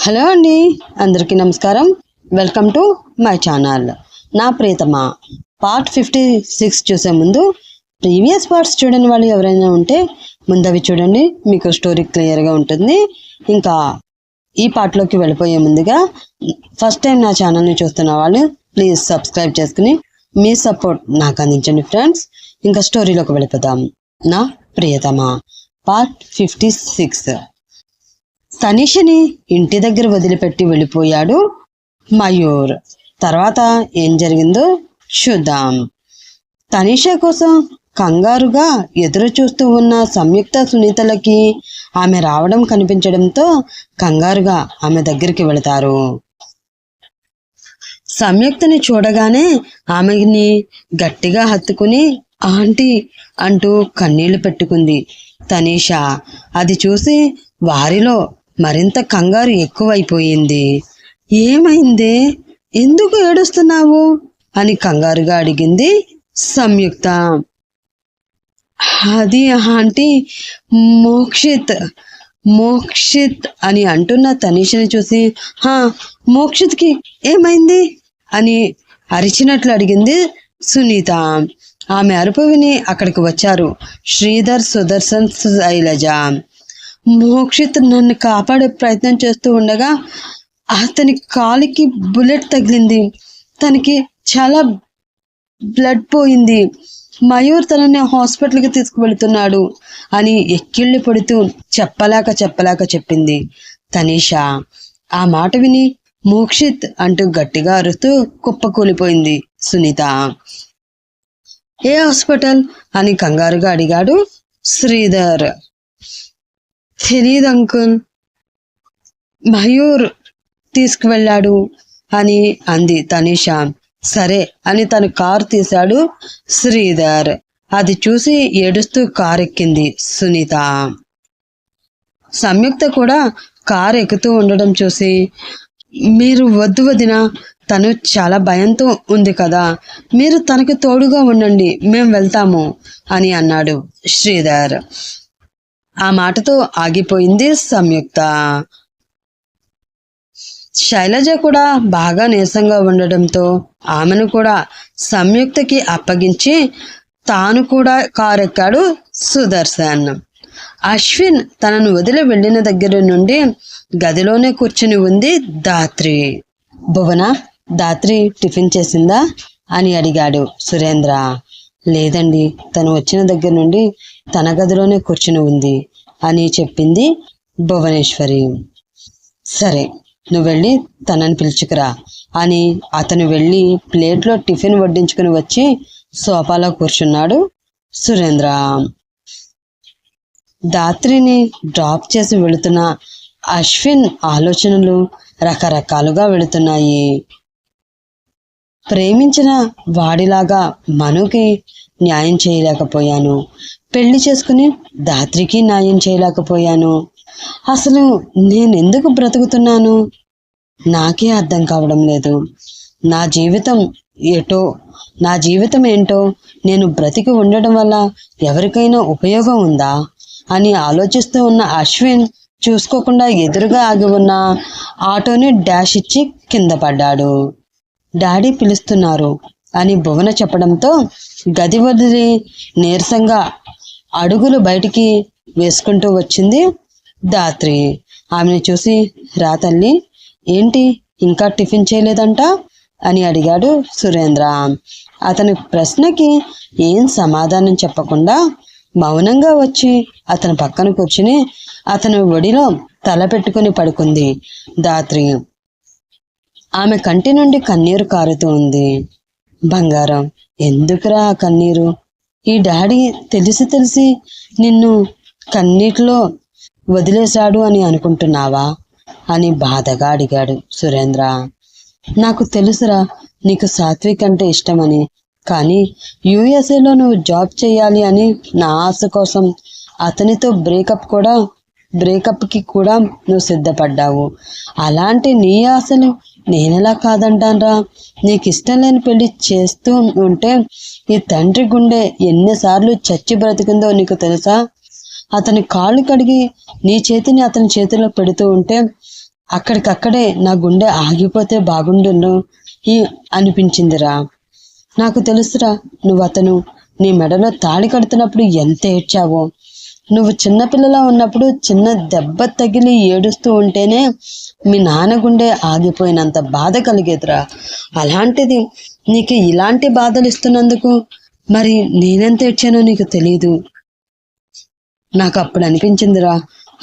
Hello అండి, అందరికీ నమస్కారం. Welcome to my channel. నా ప్రియతమా పార్ట్ 56 చూసే ముందు ప్రీవియస్ పార్ట్స్ చూడని వాళ్ళు ఎవరైనా ఉంటే ముందవి చూడండి, మీకు స్టోరీ క్లియర్గా ఉంటుంది. ఇంకా ఈ పార్ట్లోకి వెళ్ళిపోయే ముందుగా ఫస్ట్ టైం నా ఛానల్ని చూస్తున్న వాళ్ళు ప్లీజ్ సబ్స్క్రైబ్ చేసుకుని మీ సపోర్ట్ నాకు అందించండి ఫ్రెండ్స్. ఇంకా స్టోరీలోకి వెళ్ళిపోదాం. నా ప్రియతమా పార్ట్ 56. తనిషని ఇంటి దగ్గర వదిలిపెట్టి వెళ్ళిపోయాడు మయూర్. తర్వాత ఏం జరిగిందో చూద్దాం. తనిష కోసం కంగారుగా ఎదురు చూస్తూ ఉన్న సంయుక్త సునీతలకి ఆమె రావడం కనిపించడంతో కంగారుగా ఆమె దగ్గరికి వెళతారు. సంయుక్తని చూడగానే ఆమెని గట్టిగా హత్తుకుని ఆంటీ అంటూ కన్నీళ్లు పెట్టుకుంది తనిష. అది చూసి వారిలో మరింత కంగారు ఎక్కువైపోయింది. ఏమైందే, ఎందుకు ఏడుస్తున్నావు అని కంగారుగా అడిగింది సంయుక్త. అది ఆంటీ, మోక్షిత్ అని అంటున్న తనీషని చూసి మోక్షిత్కి ఏమైంది అని అరిచినట్లు అడిగింది సునీత. ఆమె అరుపు విని అక్కడికి వచ్చారు శ్రీధర్, సుదర్శన్, శైలజ. మోక్షిత్ నన్ను కాపాడే ప్రయత్నం చేస్తూ ఉండగా అతని కాలికి బుల్లెట్ తగిలింది, తనకి చాలా బ్లడ్ పోయింది. మయూర్ తనని హాస్పిటల్కి తీసుకువెళ్తున్నాడు అని ఎక్కిళ్ళు పడుతూ చెప్పలేక చెప్పింది తనీష. ఆ మాట విని మోక్షిత్ అంటూ గట్టిగా అరుస్తూ కుప్పకూలిపోయింది సునీత. ఏ హాస్పిటల్ అని కంగారుగా అడిగాడు శ్రీధర్. తెలీదు అంకుల్, మయూర్ తీసుకువెళ్ళాడు అని అంది తనీష. సరే అని తను కారు తీశాడు శ్రీధర్. అది చూసి ఏడుస్తూ కారు ఎక్కింది సునీత. సంయుక్త కూడా కారు ఎక్కుతూ ఉండడం చూసి, మీరు వద్దు వదినా, తను చాలా భయంతో ఉంది కదా, మీరు తనకు తోడుగా ఉండండి, మేం వెళ్తాము అని అన్నాడు శ్రీధర్. ఆ మాటతో ఆగిపోయింది సంయుక్త. శైలజ కూడా బాగా నీరసంగా ఉండడంతో ఆమెను కూడా సంయుక్తకి అప్పగించి తాను కూడా కారెక్కాడు సుదర్శన్. అశ్విన్ తనను వదిలి వెళ్ళిన దగ్గర నుండి గదిలోనే కూర్చుని ఉంది ధాత్రి. భువన, ధాత్రి టిఫిన్ చేసిందా అని అడిగాడు సురేంద్ర. లేదండి, తను వచ్చిన దగ్గర నుండి తన గదిలోనే కూర్చుని ఉంది అని చెప్పింది భువనేశ్వరి. సరే, నువ్వు వెళ్ళి తనని పిలుచుకురా అని అతను వెళ్ళి ప్లేట్లో టిఫిన్ వడ్డించుకుని వచ్చి సోఫాలో కూర్చున్నాడు సురేంద్ర. ధాత్రిని డ్రాప్ చేసి వెళుతున్న అశ్విన్ ఆలోచనలు రకరకాలుగా వెళుతున్నాయి. ప్రేమించిన వాడిలాగా మనుకి న్యాయం చేయలేకపోయాను, పెళ్లి చేసుకుని ధాత్రికి న్యాయం చేయలేకపోయాను. అసలు నేనెందుకు బ్రతుకుతున్నాను నాకే అర్థం కావడం లేదు. నా జీవితం ఏంటో, నేను బ్రతికి ఉండడం వల్ల ఎవరికైనా ఉపయోగం ఉందా అని ఆలోచిస్తూ ఉన్న అశ్విన్ చూసుకోకుండా ఎదురుగా ఆగి ఉన్న ఆటోని డాష్ ఇచ్చి కింద పడ్డాడు. డాడీ పిలుస్తున్నారు అని భువన చెప్పడంతో గది వదిలి నీరసంగా అడుగులు బయటికి వేసుకుంటూ వచ్చింది ధాత్రి. ఆమెను చూసి, రా తల్లి, ఏంటి ఇంకా టిఫిన్ చేయలేదంట అని అడిగాడు సురేంద్ర. అతని ప్రశ్నకి ఏం సమాధానం చెప్పకుండా మౌనంగా వచ్చి అతని పక్కన కూర్చుని అతని ఒడిలో తల పెట్టుకుని పడుకుంది ధాత్రి. ఆమె కంటి నుండి కన్నీరు కారుతూ ఉంది. బంగారం, ఎందుకురా ఆ కన్నీరు? ఈ డాడీ తెలిసి నిన్ను కన్నీటిలో వదిలేశాడు అని అనుకుంటున్నావా అని బాధగా అడిగాడు సురేంద్ర. నాకు తెలుసురా, నీకు సాత్విక్ అంటే ఇష్టమని, కానీ యుఎస్ఏలో నువ్వు జాబ్ చేయాలి అని నా ఆశ కోసం అతనితో బ్రేకప్కి కూడా నువ్వు సిద్ధపడ్డావు. అలాంటి నీ ఆశలు నేనెలా కాదంటాన్రా? నీకు ఇష్టం లేని పెళ్లి చేస్తూ ఉంటే ఈ తండ్రి గుండె ఎన్నిసార్లు చచ్చి బ్రతికిందో నీకు తెలుసా? అతని కాళ్ళు కడిగి నీ చేతిని అతని చేతిలో పెడుతూ ఉంటే అక్కడికక్కడే నా గుండె ఆగిపోతే బాగుండును అనిపించిందిరా. నాకు తెలుసురా, నువ్వు అతను నీ మెడలో తాళి కడుతున్నప్పుడు ఎంత ఏడ్చావో. నువ్వు చిన్నపిల్లలా ఉన్నప్పుడు చిన్న దెబ్బ తగిలి ఏడుస్తూ ఉంటేనే మీ నాన్న గుండె ఆగిపోయినంత బాధ కలిగేదిరా. అలాంటిది నీకు ఇలాంటి బాధలు ఇస్తున్నందుకు మరి నేనెంత ఏడ్చానో నీకు తెలీదు. నాకు అప్పుడు అనిపించిందిరా,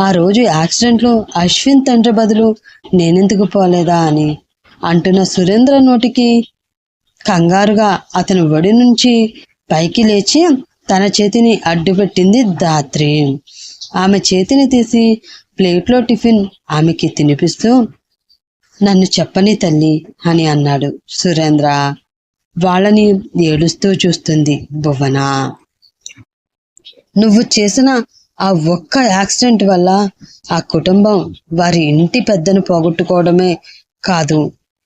ఆ రోజు యాక్సిడెంట్లో అశ్విన్ తండ్రి బదులు నేనెందుకు పోలేదా అని. అంటున్న సురేంద్ర నోటికి కంగారుగా అతని ఒడి నుంచి పైకి లేచి తన చేతిని అడ్డుపెట్టింది ధాత్రి. ఆమె చేతిని తీసి ప్లేట్లో టిఫిన్ ఆమెకి తినిపిస్తూ, నన్ను చెప్పని తల్లి అని అన్నాడు సురేంద్ర. వాళ్ళని ఏడుస్తూ చూస్తుంది భువన. నువ్వు చేసిన ఆ ఒక్క యాక్సిడెంట్ వల్ల ఆ కుటుంబం వారి ఇంటి పెద్దను పోగొట్టుకోవడమే కాదు,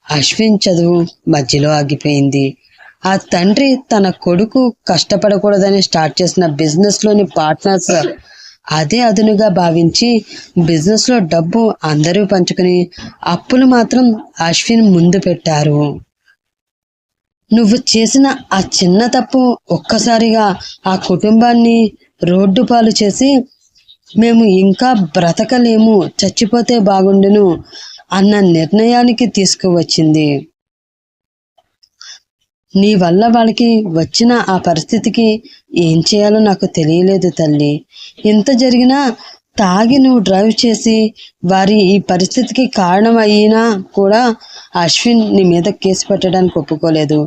అశ్విన్ చదువు మధ్యలో ఆగిపోయింది. ఆ తండ్రి తన కొడుకు కష్టపడకూడదని స్టార్ట్ చేసిన బిజినెస్ లోని పార్ట్నర్స్ అదే అదునుగా భావించి బిజినెస్ లో డబ్బు అందరూ పంచుకుని అప్పులు మాత్రం అశ్విన్ ముందు పెట్టారు. నువ్వు చేసిన ఆ చిన్న తప్పు ఒక్కసారిగా ఆ కుటుంబాన్ని రోడ్డు పాలు చేసి మేము ఇంకా బ్రతకలేము, చచ్చిపోతే బాగుండును అన్న నిర్ణయానికి తీసుకువచ్చింది. నీ వల్ల వాళ్ళకి వచ్చిన ఆ పరిస్థితికి ఏం చేయాలో నాకు తెలియలేదు తల్లి. ఇంత జరిగినా తాగి నువ్వు డ్రైవ్ చేసి వారి ఈ పరిస్థితికి కారణం అయినా కూడా అశ్విన్ నీ మీద కేసు పెట్టడానికి ఒప్పుకోలేదు.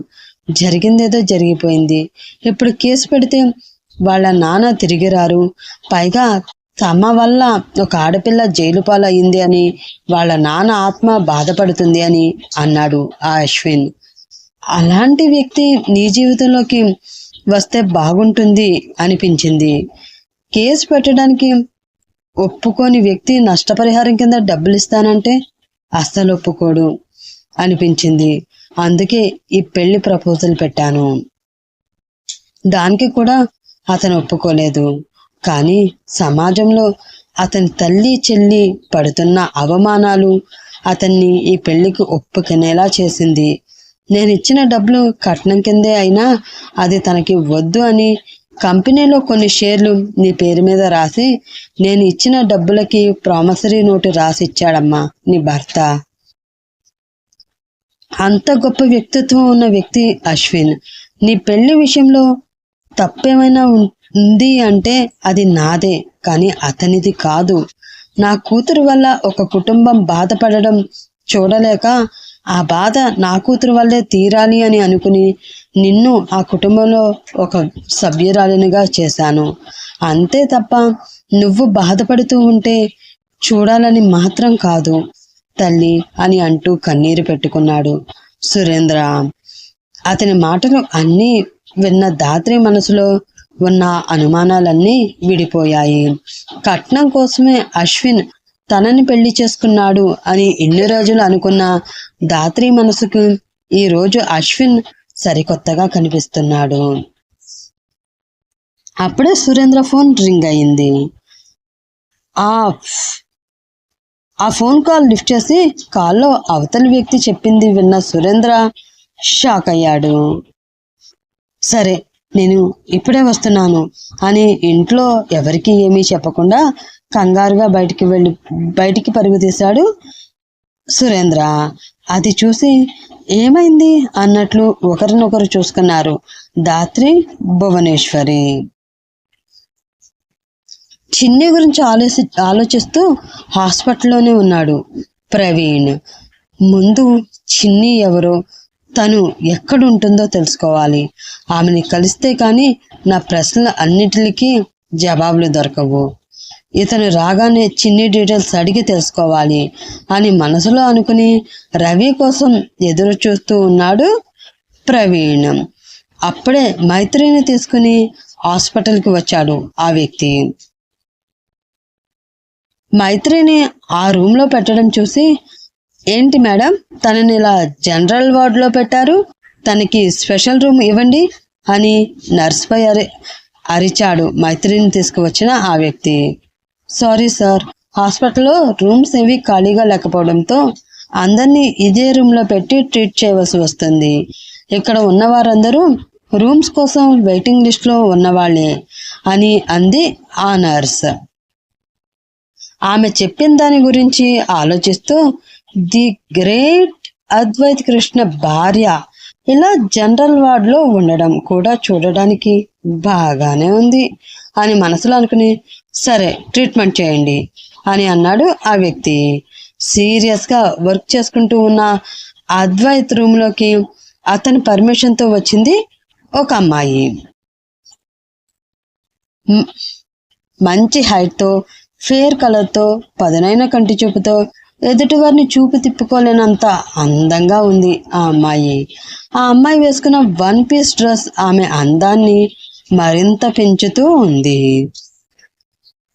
జరిగిందేదో జరిగిపోయింది. ఇప్పుడు కేసు పెడితే వాళ్ళ నాన్న తిరిగి రారు, పైగా తమ వల్ల ఒక ఆడపిల్ల జైలు పాలయ్యింది అని వాళ్ళ నాన్న ఆత్మ బాధపడుతుంది అని అన్నాడు ఆ అశ్విన్. అలాంటి వ్యక్తి నీ జీవితంలోకి వస్తే బాగుంటుంది అనిపించింది. కేసు పెట్టడానికి ఒప్పుకోని వ్యక్తి నష్టపరిహారం కింద డబ్బులు ఇస్తానంటే అస్సలు ఒప్పుకోడు అనిపించింది. అందుకే ఈ పెళ్లి ప్రపోజల్ పెట్టాను. దానికి కూడా అతను ఒప్పుకోలేదు. కానీ సమాజంలో అతని తల్లి చెల్లి పడుతున్న అవమానాలు అతన్ని ఈ పెళ్లికి ఒప్పుకునేలా చేసింది. నేను ఇచ్చిన డబ్బులు కట్నం కిందే అయినా అది తనకి వద్దు అని కంపెనీలో కొన్ని షేర్లు నీ పేరు మీద రాసి నేను ఇచ్చిన డబ్బులకి ప్రామిసరీ నోటు రాసి ఇచ్చాడమ్మా నీ భర్త. అంత గొప్ప వ్యక్తిత్వం ఉన్న వ్యక్తి అశ్విన్. నీ పెళ్లి విషయంలో తప్పేమైనా ఉంది అంటే అది నాదే, కానీ అతనిది కాదు. నా కూతురు వల్ల ఒక కుటుంబం బాధపడడం చూడలేక ఆ బాధ నా కూతురు వల్లే తీరాలి అని అనుకుని నిన్ను ఆ కుటుంబంలో ఒక సభ్యురాలినిగా చేశాను. అంతే తప్ప నువ్వు బాధపడుతూ ఉంటే చూడాలని మాత్రం కాదు తల్లి అని అంటూ కన్నీరు పెట్టుకున్నాడు సురేంద్ర. అతని మాటలు అన్నీ విన్న ధాత్రి మనసులో ఉన్న అనుమానాలన్నీ విడిపోయాయి. కట్నం కోసమే అశ్విన్ తనని పెళ్లి చేసుకున్నాడు అని ఎన్ని రోజులు అనుకున్న ధాత్రి మనసుకు ఈ రోజు అశ్విన్ సరికొత్తగా కనిపిస్తున్నాడు. అప్పుడే సురేంద్ర ఫోన్ రింగ్ అయింది. ఆ ఫోన్ కాల్ లిఫ్ట్ చేసి కాల్లో అవతలి వ్యక్తి చెప్పింది విన్న సురేంద్ర షాక్ అయ్యాడు. సరే, నేను ఇప్పుడే వస్తున్నాను అని ఇంట్లో ఎవరికి ఏమీ చెప్పకుండా కంగారుగా బయటికి పరుగు తీశాడు సురేంద్ర. అది చూసి ఏమైంది అన్నట్లు ఒకరినొకరు చూసుకున్నారు ధాత్రి, భువనేశ్వరి. చిన్ని గురించి ఆలోచిస్తూ హాస్పిటల్లోనే ఉన్నాడు ప్రవీణ్. ముందు చిన్ని ఎవరో, తను ఎక్కడుంటుందో తెలుసుకోవాలి. ఆమెని కలిస్తే కానీ నా ప్రశ్నల అన్నిటికీ జవాబులు దొరకవు. ఇతను రాగానే చిన్ని డీటెయిల్స్ అడిగి తెలుసుకోవాలి అని మనసులో అనుకుని రవి కోసం ఎదురు చూస్తూ ఉన్నాడు ప్రవీణ్. అప్పుడే మైత్రిని తీసుకుని హాస్పిటల్కి వచ్చాడు ఆ వ్యక్తి. మైత్రిని ఆ రూమ్లో పెట్టడం చూసి, ఏంటి మేడం తనని ఇలా జనరల్ వార్డులో పెట్టారు, తనకి స్పెషల్ రూమ్ ఇవ్వండి అని నర్సుపై అరిచాడు మైత్రిని తీసుకువచ్చిన ఆ వ్యక్తి. సారీ సార్, హాస్పిటల్లో రూమ్స్ ఏవి ఖాళీగా లేకపోవడంతో అందరినీ ఇదే రూమ్లో పెట్టి ట్రీట్ చేయవలసి వస్తుంది. ఇక్కడ ఉన్న వారందరూ రూమ్స్ కోసం వెయిటింగ్ లిస్ట్లో ఉన్నవాళ్లే అని అంది ఆ నర్స్. ఆమె చెప్పిన దాని గురించి ఆలోచిస్తూ ది గ్రేట్ అద్వైత్ కృష్ణ భార్య ఇలా జనరల్ వార్డులో ఉండడం కూడా చూడడానికి బాగానే ఉంది అని మనసులో అనుకుని సరే ట్రీట్మెంట్ చేయండి అని అన్నాడు ఆ వ్యక్తి. సీరియస్గా వర్క్ చేసుకుంటూ ఉన్న అద్వైత్ రూమ్లోకి అతని పర్మిషన్తో వచ్చింది ఒక అమ్మాయి. మంచి హైట్తో, ఫేర్ కలర్తో, పదునైన కంటి చూపుతో, ఎదుటివారిని చూపు తిప్పుకోలేనంత అందంగా ఉంది ఆ అమ్మాయి. ఆ అమ్మాయి వేసుకున్న 1 పీస్ డ్రెస్ ఆమె అందాన్ని మరింత పెంచుతూ ఉంది.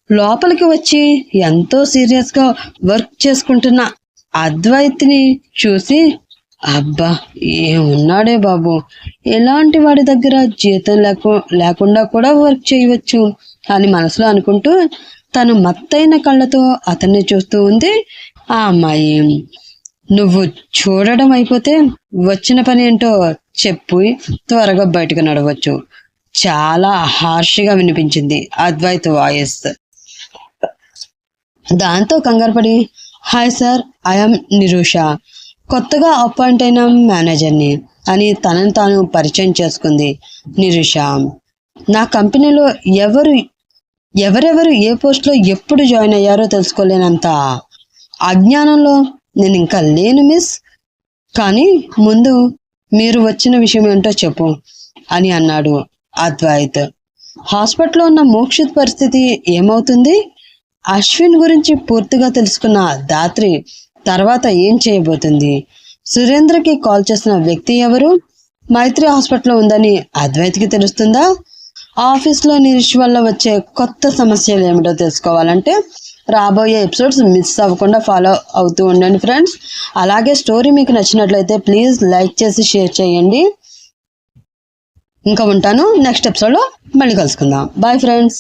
లోపలికి వచ్చి ఎంతో సీరియస్గా వర్క్ చేసుకుంటున్న అద్వైత్ని చూసి అబ్బా ఏమున్నాడే బాబు, ఎలాంటి వాడి దగ్గర జీతం లేకుండా కూడా వర్క్ చేయవచ్చు అని మనసులో అనుకుంటూ తను మత్తైన కళ్ళతో అతన్ని చూస్తూ ఉంది ఆ అమ్మాయి. నువ్వు చూడడం అయిపోతే వచ్చిన పని ఏంటో చెప్పు, త్వరగా బయటకు నడవచ్చు. చాలా హార్ష్గా వినిపించింది అద్వైత్ వాయిస్. దాంతో కంగారుపడి హాయ్ సార్, ఐఎమ్ నిరూష, కొత్తగా అపాయింట్ అయిన మేనేజర్ని అని తనను తాను పరిచయం చేసుకుంది నిరూష. నా కంపెనీలో ఎవరెవరు ఏ పోస్ట్లో ఎప్పుడు జాయిన్ అయ్యారో తెలుసుకోలేనంత అజ్ఞానంలో నేను ఇంకా లేను మిస్. కానీ ముందు మీరు వచ్చిన విషయం ఏంటో చెప్పు అని అన్నాడు అద్వైత్. హాస్పిటల్లో ఉన్న మోక్షిత్ పరిస్థితి ఏమవుతుంది? అశ్విన్ గురించి పూర్తిగా తెలుసుకున్న దాత్రి తర్వాత ఏం చేయబోతుంది? సురేంద్రకి కాల్ చేసిన వ్యక్తి ఎవరు? మైత్రి హాస్పిటల్లో ఉందని అద్వైత్కి తెలుస్తుందా? ఆఫీస్లో నిరీష్ వల్ల వచ్చే కొత్త సమస్యలు ఏమిటో తెలుసుకోవాలంటే రాబోయే ఎపిసోడ్స్ మిస్ అవ్వకుండా ఫాలో అవుతూ ఉండండి ఫ్రెండ్స్. అలాగే స్టోరీ మీకు నచ్చినట్లయితే ప్లీజ్ లైక్ చేసి షేర్ చేయండి. ఇంకా ఉంటాను, నెక్స్ట్ ఎపిసోడ్లో మళ్ళీ కలుసుకుందాం. Bye friends.